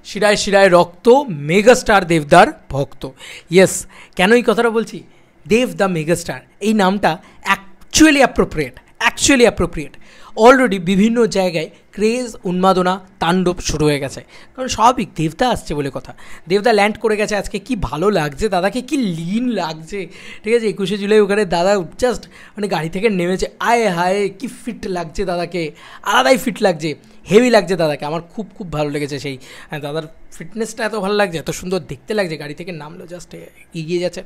শিরায় শিরায় রক্ত, মেগাস্টার দেবদার ভক্ত। ইয়েস, কেন এই কথাটা বলছি? দেব দ্য মেগাস্টার এই নামটা অ্যাকচুয়ালি অ্যাপ্রোপ্রিয়েট। অলরেডি বিভিন্ন জায়গায় ক্রেজ, উন্মাদনা, তাণ্ডব শুরু হয়ে গেছে, কারণ স্বাভাবিক, দেবদা আসছে বলে কথা। দেবদা ল্যান্ড করে গেছে আজকে, কি ভালো লাগছে দাদাকে, কি লিন লাগছে, ঠিক আছে? 21শে জুলাই ওখানে দাদা জাস্ট মানে গাড়ি থেকে নেমেছে, আয় হায় কি ফিট লাগছে দাদাকে, আলাদাই ফিট লাগছে, হেভি লাগছে দাদাকে। আমার খুব খুব ভালো লেগেছে সেই দাদার ফিটনেসটা, এত ভালো লাগছে, এত সুন্দর দেখতে লাগছে, গাড়ি থেকে নামলো জাস্ট এগিয়ে যাচ্ছে,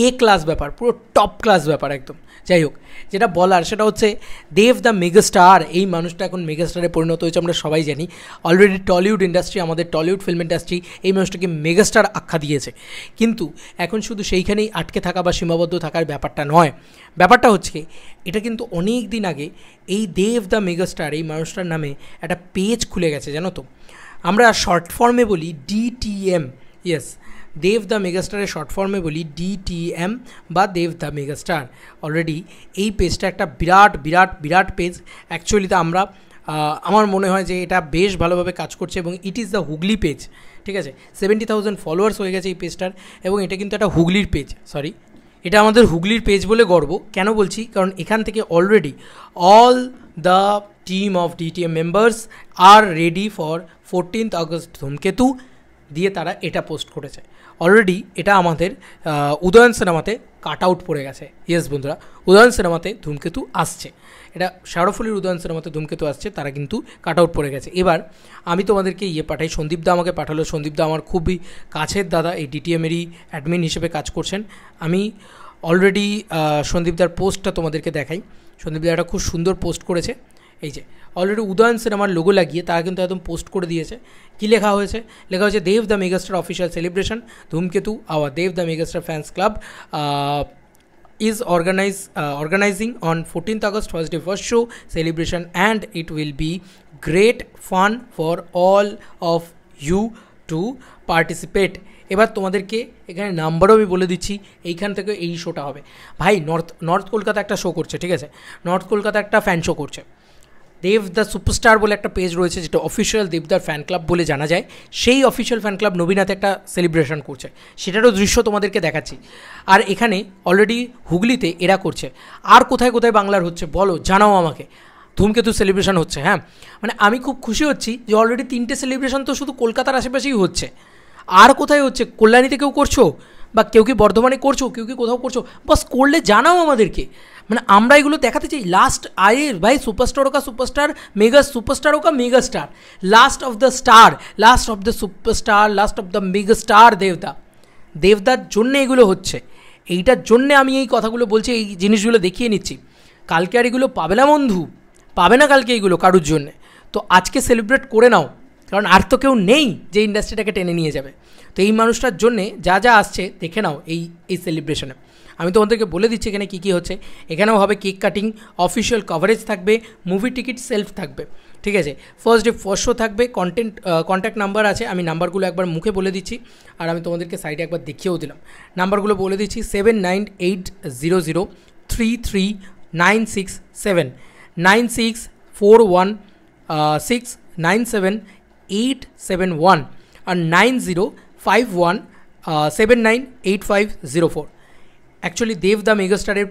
এ ক্লাস ব্যাপার, পুরো টপ ক্লাস ব্যাপার একদম। যাই হোক, যেটা বলার সেটা হচ্ছে দেব দ্য মেগাস্টার, এই মানুষটা এখন মেগাস্টারে পরিণত হয়েছে, আমরা সবাই জানি। অলরেডি টলিউড ইন্ডাস্ট্রি, আমাদের টলিউড ফিল্ম ইন্ডাস্ট্রি এই মানুষটাকে মেগাস্টার আখ্যা দিয়েছে। কিন্তু এখন শুধু সেইখানেই আটকে থাকা বা সীমাবদ্ধ থাকার ব্যাপারটা নয়, ব্যাপারটা হচ্ছে এটা কিন্তু অনেক দিন আগে এই দেব দ্য মেগাস্টার এই মানুষটার নামে একটা পেজ খুলে গেছে, জানো তো? আমরা শর্ট ফর্মে বলি DTM। ইয়েস, দেব দ্য মেগাস্টারের শর্ট ফর্মে বলি DTM বা দেব দ্য মেগাস্টার। অলরেডি এই পেজটা একটা বিরাট পেজ। অ্যাকচুয়ালিতে আমার মনে হয় যে এটা বেশ ভালোভাবে কাজ করছে এবং it is the Hooghly page, ঠিক আছে? 70,000 ফলোয়ার্স হয়ে গেছে এই পেজটার, এবং এটা কিন্তু একটা হুগলির পেজ। এটা আমাদের হুগলির পেজ বলে গর্ব। কেন বলছি? কারণ এখান থেকে already all the team of DTM members are ready for 14th August Dhumketu দিয়ে তারা এটা পোস্ট করেছে। অলরেডি এটা আমাদের উদয়ন সিনেমাতে কাট আউট পড়ে গেছে। ইয়েস বন্ধুরা, উদয়ন সিনেমাতে ধূমকেতু আসছে, এটা শেরোফুলির উদয়ন সিনেমাতে ধূমকেতু আসছে, তারা কিন্তু কাট আউট পড়ে গেছে। এবার আমি তোমাদেরকে পাঠাই, সন্দীপদা আমাকে পাঠালো। সন্দীপদা আমার খুবই কাছের দাদা, এই DTMেরই অ্যাডমিন হিসেবে কাজ করছেন। আমি অলরেডি সন্দীপদার পোস্টটা তোমাদেরকে দেখাই। সন্দীপদা একটা খুব সুন্দর পোস্ট করেছে, এই যে অলরেডি উদয়ন সিনেমার লোগো লাগিয়ে তারা কিন্তু একদম পোস্ট করে দিয়েছে। কী লেখা হয়েছে? লেখা হয়েছে Dev the megastar official celebration Dhumketu our Dev the megastar fans club is organizing on 14th August Thursday first show celebration, and it will be great fun for all of you to participate. এবার তোমাদেরকে এখানে নাম্বারও আমি বলে দিচ্ছি, এইখান থেকে এই শোটা হবে। ভাই নর্থ কলকাতা একটা শো করছে, ঠিক আছে? নর্থ কলকাতা একটা ফ্যান শো করছে। দেব দ্য সুপারস্টার বলে একটা পেজ রয়েছে, যেটা অফিসিয়াল দেবদার ফ্যান ক্লাব বলে জানা যায়। সেই অফিসিয়াল ফ্যান ক্লাব নবীনাথে একটা সেলিব্রেশন করছে, সেটারও দৃশ্য তোমাদেরকে দেখাচ্ছি। আর এখানে অলরেডি হুগলিতে এরা করছে। আর কোথায় কোথায় বাংলার হচ্ছে বলো, জানাও আমাকে। ধূমকেতু সেলিব্রেশন হচ্ছে, হ্যাঁ, মানে আমি খুব খুশি হচ্ছি যে অলরেডি 3টে সেলিব্রেশন তো শুধু কলকাতার আশেপাশেই হচ্ছে। আর কোথায় হচ্ছে? কল্যাণীতে কেউ করছো, বা কেউ কি বর্ধমানে করছো, কেউ কি কোথাও করছো, বাস করলে জানাও আমাদেরকে। মানে আমরা এগুলো দেখাতে চাই। লাস্ট আয়ে ভাই, সুপারস্টার হোক সুপারস্টার, মেগা সুপারস্টার হোক megastar, last of the star, last of the superstar, last of the megastar দেবদার জন্যে এগুলো হচ্ছে। এইটার জন্যে আমি এই কথাগুলো বলছি, এই জিনিসগুলো দেখিয়ে নিচ্ছি। কালকে আর এগুলো পাবে না বন্ধু, পাবে না কালকে এইগুলো কারুর জন্যে। তো আজকে সেলিব্রেট করে নাও, কারণ আর তো কেউ নেই যে ইন্ডাস্ট্রিটাকে টেনে নিয়ে যাবে। তো এই মানুষটার জন্যে যা আসছে দেখে নাও এই সেলিব্রেশনে। আমি তোমাদেরকে বলে দিচ্ছি এখানে কী কী হচ্ছে। এখানেও হবে কেক কাটিং, অফিসিয়াল কভারেজ থাকবে, মুভি টিকিট সেলফ থাকবে, ঠিক আছে? ফার্স্ট ডে ফার্স্ট শো থাকবে, কন্ট্যাক্ট নাম্বার আছে, আমি নাম্বারগুলো একবার মুখে বলে দিচ্ছি, আর আমি তোমাদেরকে সাইডে একবার দেখিয়েও দিলাম। নাম্বারগুলো বলে দিচ্ছি: 7980033967, 9641697871, আর 9051798504। অ্যাকচুয়ালি দেব দ্য মেগাস্টারের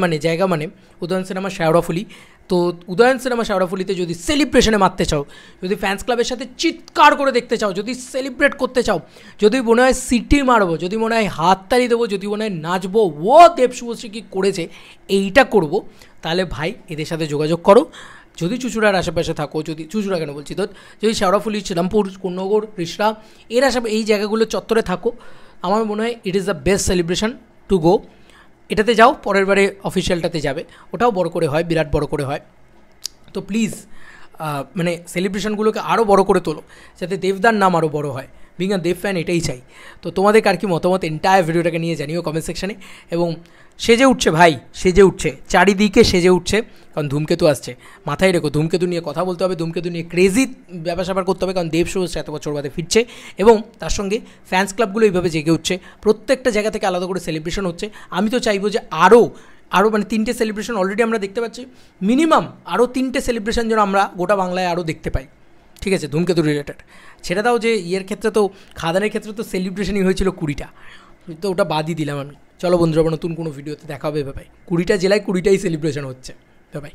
মানে জায়গা মানে উদয়ন সিনেমা শেওড়াফুলি। তো উদয়ন সিনেমা শেওড়াফুলিতে যদি সেলিব্রেশনে মারতে চাও, যদি ফ্যান্স ক্লাবের সাথে চিৎকার করে দেখতে চাও, যদি সেলিব্রেট করতে চাও, যদি মনে হয় সিটি মারবো, যদি মনে হয় হাততালি দেবো, যদি মনে হয় নাচবো, ও দেব শুভশ্রী কী করেছে এইটা করব, তাহলে ভাই এদের সাথে যোগাযোগ করো। যদি চুঁচুড়ার আশেপাশে থাকো, যদি চুঁচুড়া কেন বলছি, তো যদি শেওড়াফুলি, শ্রীরামপুর, কোন্নগর, রিষড়া এর আশেপাশে এই জায়গাগুলো চত্বরে থাকো, আমার মনে হয় it is the best celebration to go. এটাতে যাও, পরের বারে অফিসিয়ালটাতে যাবে, ওটাও বড় করে হয়, বিরাট বড় করে হয়। তো প্লিজ মানে সেলিব্রেশনগুলোকে আরও বড় করে তোলো, যাতে দেবদার নাম আরও বড় হয়। বিং আ দেব ফ্যান এটাই চাই। তো তোমাদের আর কি মতামত এন্টায়ার ভিডিওটাকে নিয়ে জানিও কমেন্ট সেকশানে। এবং সেজে উঠছে ভাই, সেজে উঠছে, চারিদিকে সেজে উঠছে, কারণ ধূমকেতু আসছে। মাথায় রেখো, ধূমকেতু নিয়ে কথা বলতে হবে, ধূমকেতু নিয়ে ক্রেজি ব্যাপার স্যাপার করতে হবে, কারণ দেব শুভশ্রী 7 বছর বাদে ফিরছে। এবং তার সঙ্গে ফ্যান্স ক্লাবগুলো এইভাবে জেগে উঠছে, প্রত্যেকটা জায়গা থেকে আলাদা করে সেলিব্রেশন হচ্ছে। আমি তো চাইবো যে আরও মানে 3টে সেলিব্রেশন অলরেডি আমরা দেখতে পাচ্ছি, মিনিমাম আরও 3টে সেলিব্রেশন যেন আমরা গোটা বাংলায় আরও দেখতে পাই, ঠিক আছে, ধূমকেতু রিলেটেড। ছেড়ে দাও যে ইয়ের ক্ষেত্রে তো, খাদানের ক্ষেত্রে তো সেলিব্রেশনই হয়েছিল 20টা, তো ওটা বাদই দিলাম আমি। চলো বন্ধুরা, নতুন কোনো ভিডিওতে দেখা হবে। ভাই 20টা জেলায় 20টাই সেলিব্রেশন হচ্ছে। বাই।